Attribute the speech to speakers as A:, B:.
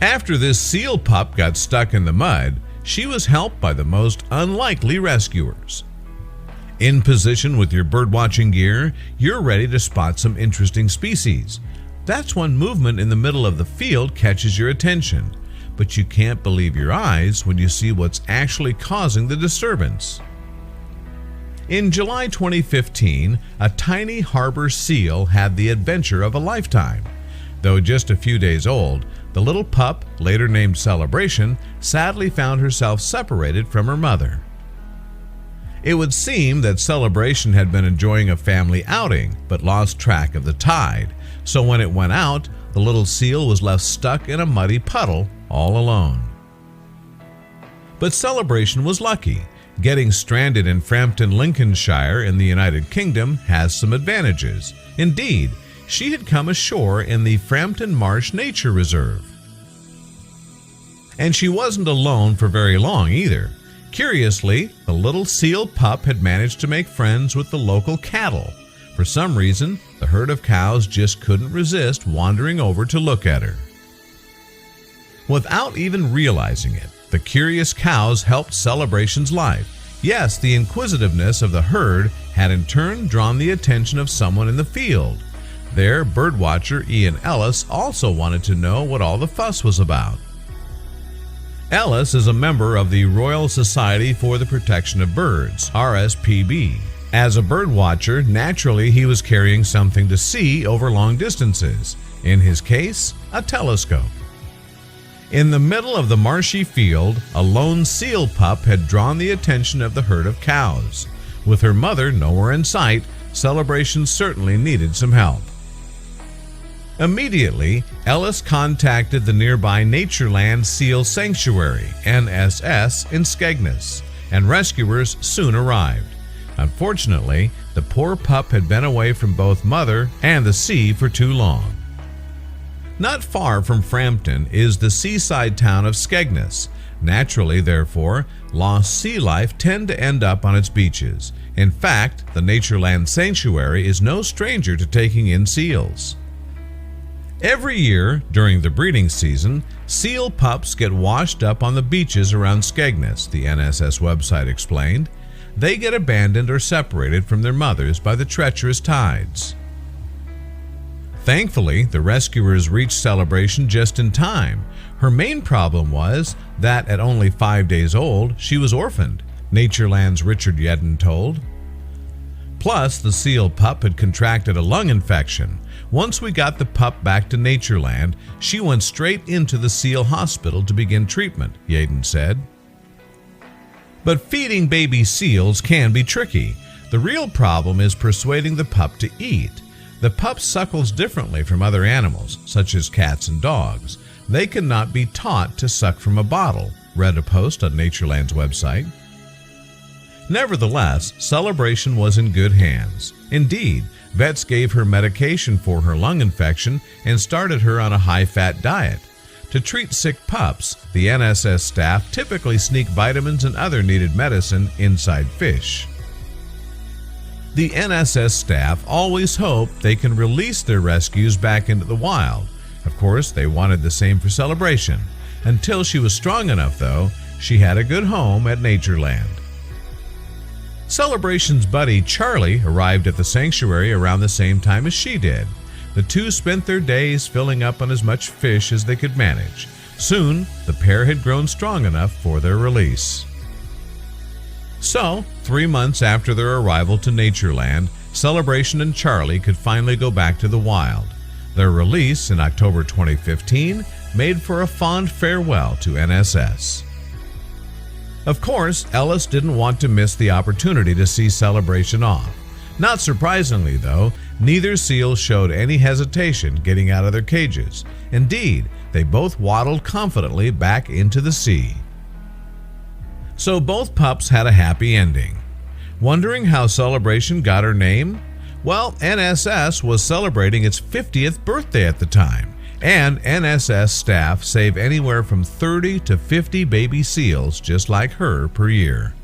A: After this seal pup got stuck in the mud, she was helped by the most unlikely rescuers. In position with your birdwatching gear, you're ready to spot some interesting species. That's when movement in the middle of the field catches your attention, but you can't believe your eyes when you see what's actually causing the disturbance. In July 2015, a tiny harbor seal had the adventure of a lifetime. Though just a few days old, the little pup, later named Celebration, sadly found herself separated from her mother. It would seem that Celebration had been enjoying a family outing, but lost track of the tide, so when it went out, the little seal was left stuck in a muddy puddle all alone. But Celebration was lucky. Getting stranded in Frampton, Lincolnshire in the United Kingdom has some advantages. Indeed, she had come ashore in the Frampton Marsh Nature Reserve. And she wasn't alone for very long either. Curiously, the little seal pup had managed to make friends with the local cattle. For some reason, the herd of cows just couldn't resist wandering over to look at her. Without even realizing it, the curious cows helped Celebration's life. Yes, the inquisitiveness of the herd had in turn drawn the attention of someone in the field. Their birdwatcher Ian Ellis also wanted to know what all the fuss was about. Ellis is a member of the Royal Society for the Protection of Birds, RSPB. As a birdwatcher, naturally he was carrying something to see over long distances. In his case, a telescope. In the middle of the marshy field, a lone seal pup had drawn the attention of the herd of cows. With her mother nowhere in sight, Celebration certainly needed some help. Immediately, Ellis contacted the nearby Natureland Seal Sanctuary, NSS, in Skegness, and rescuers soon arrived. Unfortunately, the poor pup had been away from both mother and the sea for too long. Not far from Frampton is the seaside town of Skegness. Naturally, therefore, lost sea life tend to end up on its beaches. In fact, the Natureland Sanctuary is no stranger to taking in seals. Every year, during the breeding season, seal pups get washed up on the beaches around Skegness, the NSS website explained. They get abandoned or separated from their mothers by the treacherous tides. Thankfully, the rescuers reached Celebration just in time. Her main problem was that at only 5 days old, she was orphaned, Natureland's Richard Yedden told. Plus, the seal pup had contracted a lung infection. Once we got the pup back to Natureland, she went straight into the seal hospital to begin treatment, Yedden said. But feeding baby seals can be tricky. The real problem is persuading the pup to eat. The pup suckles differently from other animals, such as cats and dogs. They cannot be taught to suck from a bottle, read a post on Natureland's website. Nevertheless, Celebration was in good hands. Indeed, vets gave her medication for her lung infection and started her on a high-fat diet. To treat sick pups, the NSS staff typically sneak vitamins and other needed medicine inside fish. The NSS staff always hope they can release their rescues back into the wild. Of course, they wanted the same for Celebration. Until she was strong enough, though, she had a good home at Natureland. Celebration's buddy Charlie arrived at the sanctuary around the same time as she did. The two spent their days filling up on as much fish as they could manage. Soon, the pair had grown strong enough for their release. So, 3 months after their arrival to Natureland, Celebration and Charlie could finally go back to the wild. Their release in October 2015 made for a fond farewell to NSS. Of course, Ellis didn't want to miss the opportunity to see Celebration off. Not surprisingly, though, neither seal showed any hesitation getting out of their cages. Indeed, they both waddled confidently back into the sea. So both pups had a happy ending. Wondering how Celebration got her name? Well, NSS was celebrating its 50th birthday at the time, and NSS staff save anywhere from 30 to 50 baby seals just like her per year.